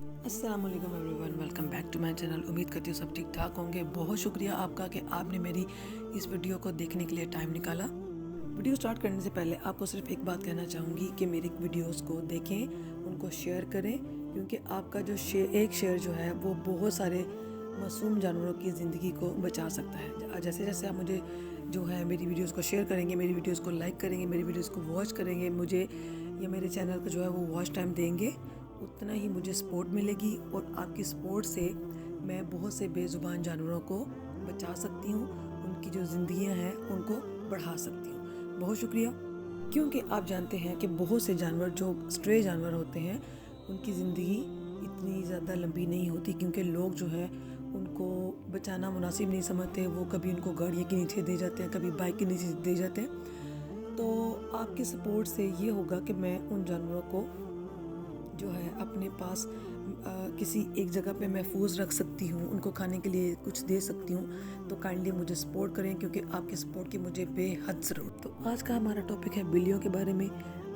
अस्सलाम वालेकुम everyone, welcome back to my channel. उम्मीद करती हूँ सब ठीक ठाक होंगे। बहुत शुक्रिया आपका कि आपने मेरी इस वीडियो को देखने के लिए टाइम निकाला। वीडियो स्टार्ट करने से पहले आपको सिर्फ एक बात कहना चाहूँगी कि मेरी वीडियोस को देखें, उनको शेयर करें, क्योंकि आपका जो एक शेयर जो है वो बहुत सारे मासूम जानवरों की ज़िंदगी को बचा सकता है। जैसे जैसे आप मुझे जो है मेरी वीडियोस को शेयर करेंगे, मेरी वीडियोस को लाइक करेंगे, मेरी वीडियोस को वॉच करेंगे, मुझे या मेरे चैनल को जो है वो वॉच टाइम देंगे, उतना ही मुझे सपोर्ट मिलेगी और आपकी सपोर्ट से मैं बहुत से बेज़ुबान जानवरों को बचा सकती हूँ, उनकी जो ज़िंदगियाँ हैं उनको बढ़ा सकती हूँ। बहुत शुक्रिया। क्योंकि आप जानते हैं कि बहुत से जानवर जो स्ट्रे जानवर होते हैं उनकी ज़िंदगी इतनी ज़्यादा लंबी नहीं होती, क्योंकि लोग जो है उनको बचाना मुनासिब नहीं समझते। वो कभी उनको गाड़ियों के नीचे दे जाते हैं, कभी बाइक के नीचे दे जाते हैं। तो आपकी सपोर्ट से ये होगा कि मैं उन जानवरों को जो है अपने पास किसी एक जगह पे महफूज रख सकती हूँ, उनको खाने के लिए कुछ दे सकती हूँ। तो काइंडली मुझे सपोर्ट करें, क्योंकि आपके सपोर्ट की मुझे बेहद ज़रूरत। तो आज का हमारा टॉपिक है बिल्लियों के बारे में।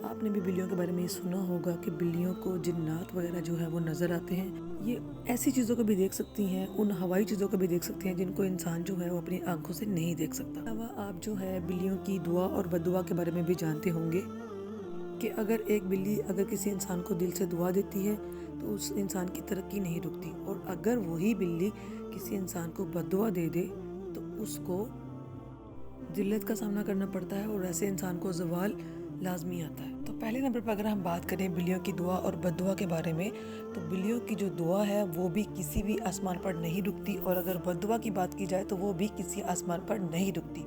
आपने भी बिल्लियों के बारे में ये सुना होगा कि बिल्लियों को जिन्नात वगैरह जो है वो नज़र आते हैं। ये ऐसी चीज़ों को भी देख सकती हैं, उन हवाई चीज़ों को भी देख सकती हैं जिनको इंसान जो है वो अपनी आंखों से नहीं देख सकता। अलावा आप जो है बिल्लियों की दुआ और बददुआ के बारे में भी जानते होंगे कि अगर एक बिल्ली अगर किसी इंसान को दिल से दुआ देती है तो उस इंसान की तरक्की नहीं रुकती, और अगर वही बिल्ली किसी इंसान को बद्दुआ दे दे तो उसको जिल्लत का सामना करना पड़ता है और ऐसे इंसान को ज़वाल लाजमी आता है। तो पहले नंबर पर अगर हम बात करें बिल्लियों की दुआ और बद्दुआ के बारे में, तो बिल्लियों की जो दुआ है वो भी किसी भी आसमान पर नहीं रुकती, और अगर बद्दुआ की बात की जाए तो वो भी किसी आसमान पर नहीं रुकती।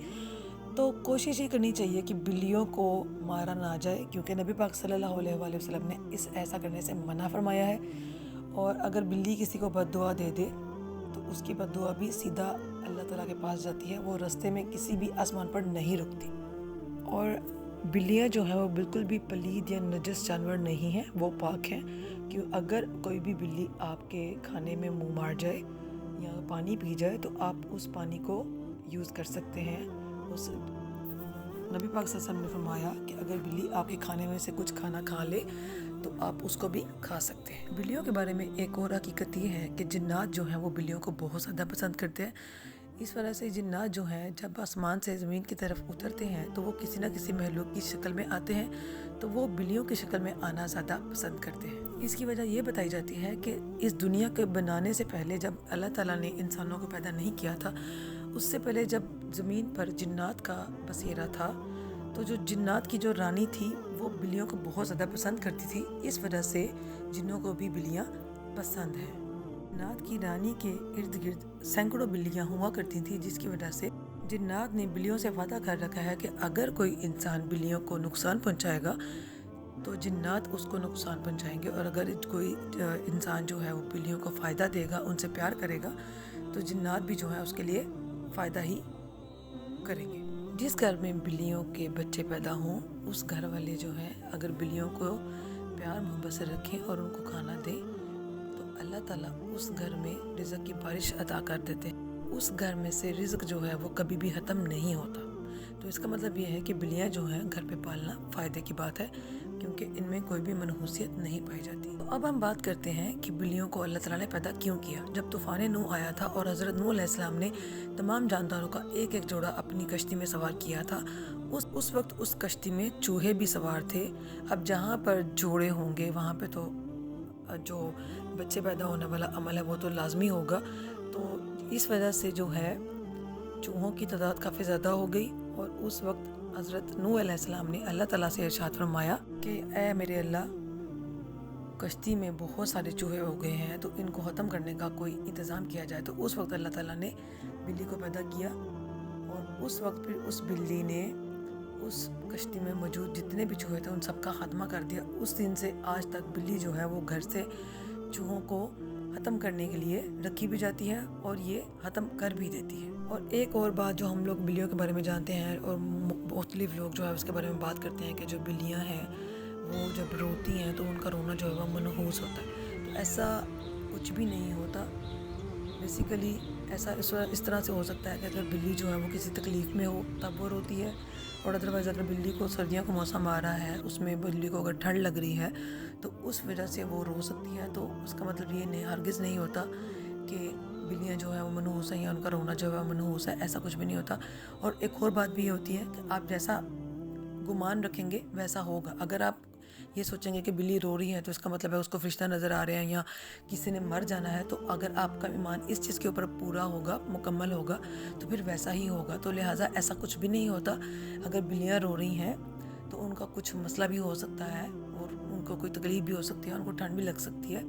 तो कोशिश ये करनी चाहिए कि बिल्लियों को मारा ना जाए, क्योंकि नबी पाक सल्लल्लाहु अलैहि वसल्लम ने ऐसा करने से मना फरमाया है। और अगर बिल्ली किसी को बद्दुआ दे दे तो उसकी बद्दुआ भी सीधा अल्लाह ताला के पास जाती है, वो रास्ते में किसी भी आसमान पर नहीं रुकती। और बिल्लियाँ जो हैं वो बिल्कुल भी पलीद या नजस जानवर नहीं हैं, वो पाक हैं। क्यों अगर कोई भी बिल्ली आपके खाने में मुँह मार जाए या पानी पी जाए तो आप उस पानी को यूज़ कर सकते हैं। उस नबी पाक सल्लल्लाहु अलैहि वसल्लम ने फरमाया कि अगर बिल्ली आपके खाने में से कुछ खाना खा ले तो आप उसको भी खा सकते हैं। बिल्लियों के बारे में एक और हकीकत ये है कि जिन्नात जो हैं वो बिल्लियों को बहुत ज़्यादा पसंद करते हैं। इस वजह से जिन्नात जो हैं जब आसमान से ज़मीन की तरफ उतरते हैं तो वो किसी न किसी महलूक की शक्ल में आते हैं, तो वो बिल्लियों की शक्ल में आना ज़्यादा पसंद करते हैं। इसकी वजह ये बताई जाती है कि इस दुनिया के बनाने से पहले जब अल्लाह ताला ने इंसानों को पैदा नहीं किया था, उससे पहले जब ज़मीन पर जिन्नात का बसेरा था, तो जो जिन्नात की जो रानी थी वो बिल्लियों को बहुत ज़्यादा पसंद करती थी। इस वजह से जिन्नों को भी बिल्लियाँ पसंद हैं। जिन्नात की रानी के इर्द गिर्द सैकड़ों बिल्लियाँ हुआ करती थी, जिसकी वजह से जिन्नात ने बिल्लियों से वादा कर रखा है कि अगर कोई इंसान बिल्लियों को नुकसान पहुँचाएगा तो जिन्नात उसको नुकसान पहुँचाएंगे, और अगर कोई इंसान जो है वो बिल्लियों को फ़ायदा देगा, उनसे प्यार करेगा, तो जिन्नात भी जो है उसके लिए फ़ायदा ही करेंगे। जिस घर में बिल्लियों के बच्चे पैदा हों उस घर वाले जो हैं अगर बिल्लियों को प्यार मोहब्बत से रखें और उनको खाना दें तो अल्लाह ताला उस घर में रिज़्क़ की बारिश अता कर देते हैं। उस घर में से रिज़्क़ जो है वो कभी भी ख़त्म नहीं होता। तो इसका मतलब ये है कि बिल्लियाँ जो हैं घर पे पालना फ़ायदे की बात है, क्योंकि इनमें कोई भी मनहूसियत नहीं पाई जाती। तो अब हम बात करते हैं कि बिल्लियों को अल्लाह ताला ने पैदा क्यों किया। जब तूफ़ान नूह आया था और हज़रत नूह अलैहिस्सलाम ने तमाम जानदारों का एक एक जोड़ा अपनी कश्ती में सवार किया था, उस वक्त उस कश्ती में चूहे भी सवार थे। अब जहाँ पर जोड़े होंगे वहाँ पे तो जो बच्चे पैदा होने वाला अमल है वो तो लाजमी होगा। तो इस वजह से जो है चूहों की तादाद काफ़ी ज़्यादा हो गई, और उस वक्त हज़रत नूह अलैहिस्सलाम ने अल्लाह ताला से इरशाद फरमाया कि ऐ मेरे अल्लाह, कश्ती में बहुत सारे चूहे हो गए हैं, तो इनको ख़त्म करने का कोई इंतज़ाम किया जाए। तो उस वक्त अल्लाह ताला ने बिल्ली को पैदा किया, और उस वक्त फिर उस बिल्ली ने उस कश्ती में मौजूद जितने भी चूहे थे उन सब का ख़त्मा कर दिया। उस दिन से आज तक बिल्ली जो है वो घर से चूहों को ख़त्म करने के लिए रखी भी जाती है और ये ख़त्म कर भी देती है। और एक और बात जो हम लोग बिल्लियों के बारे में जानते हैं और मुख्तलिफ लोग जो है उसके बारे में बात करते हैं कि जो बिल्लियाँ हैं वो जब रोती हैं तो उनका रोना जो है वह मनहूस होता है। तो ऐसा कुछ भी नहीं होता। बेसिकली ऐसा इस तरह से हो सकता है कि अगर बिल्ली जो है वो किसी तकलीफ़ में हो तब वो रोती है, اور ادروائز اگر بلی کو سردیوں کا موسم آ رہا ہے، اس میں بلی کو اگر ٹھنڈ لگ رہی ہے تو اس وجہ سے وہ رو سکتی ہے، تو اس کا مطلب یہ نہیں، ہرگز نہیں ہوتا کہ بلیاں جو ہے وہ منحوس ہیں یا ان کا رونا جو ہے وہ منحوس ہے، ایسا کچھ بھی نہیں ہوتا۔ اور ایک اور بات بھی یہ ہوتی ہے کہ آپ جیسا گمان رکھیں گے ویسا ہوگا۔ اگر آپ یہ سوچیں گے کہ بلی رو رہی ہے تو اس کا مطلب ہے اس کو فرشتہ نظر آ رہے ہیں یا کسی نے مر جانا ہے، تو اگر آپ کا ایمان اس چیز کے اوپر پورا ہوگا، مکمل ہوگا، تو پھر ویسا ہی ہوگا۔ تو لہٰذا ایسا کچھ بھی نہیں ہوتا۔ اگر بلیاں رو رہی ہیں تو ان کا کچھ مسئلہ بھی ہو سکتا ہے اور ان کو کوئی تکلیف بھی ہو سکتی ہے، ان کو ٹھنڈ بھی لگ سکتی ہے۔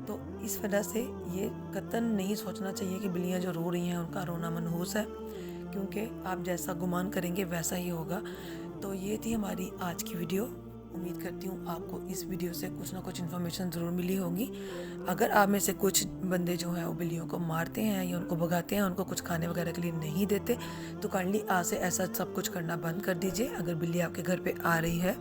تو اس وجہ سے یہ قطعاً نہیں سوچنا چاہیے کہ بلیاں جو رو رہی ہیں ان کا رونا منحوس ہے، کیونکہ آپ جیسا گمان کریں گے ویسا ہی ہوگا۔ تو یہ تھی ہماری آج کی ویڈیو۔ امید کرتی ہوں آپ کو اس ویڈیو سے کچھ نہ کچھ انفارمیشن ضرور ملی ہوگی۔ اگر آپ میں سے کچھ بندے جو ہیں وہ بلیوں کو مارتے ہیں یا ان کو بھگاتے ہیں، ان کو کچھ کھانے وغیرہ کے لیے نہیں دیتے، تو کائنڈلی آج سے ایسا سب کچھ کرنا بند کر دیجئے۔ اگر بلی آپ کے گھر پہ آ رہی ہے،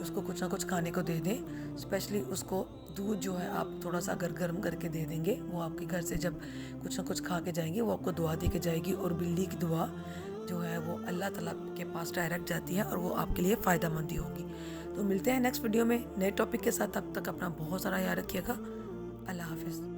اس کو کچھ نہ کچھ کھانے کو دے دیں، اسپیشلی اس کو دودھ جو ہے آپ تھوڑا سا اگر گرم کر کے دے دیں گے، وہ آپ کے گھر سے جب کچھ نہ کچھ کھا کے جائیں گے وہ آپ کو دعا دے کے جائے گی، اور بلی کی دعا جو ہے وہ اللہ تعالیٰ کے پاس ڈائریکٹ جاتی ہے اور وہ آپ کے لیے فائدہ مند ہی ہوگی۔ تو ملتے ہیں نیکسٹ ویڈیو میں نئے ٹاپک کے ساتھ، تب تک اپنا بہت سارا خیال رکھیے گا۔ اللہ حافظ۔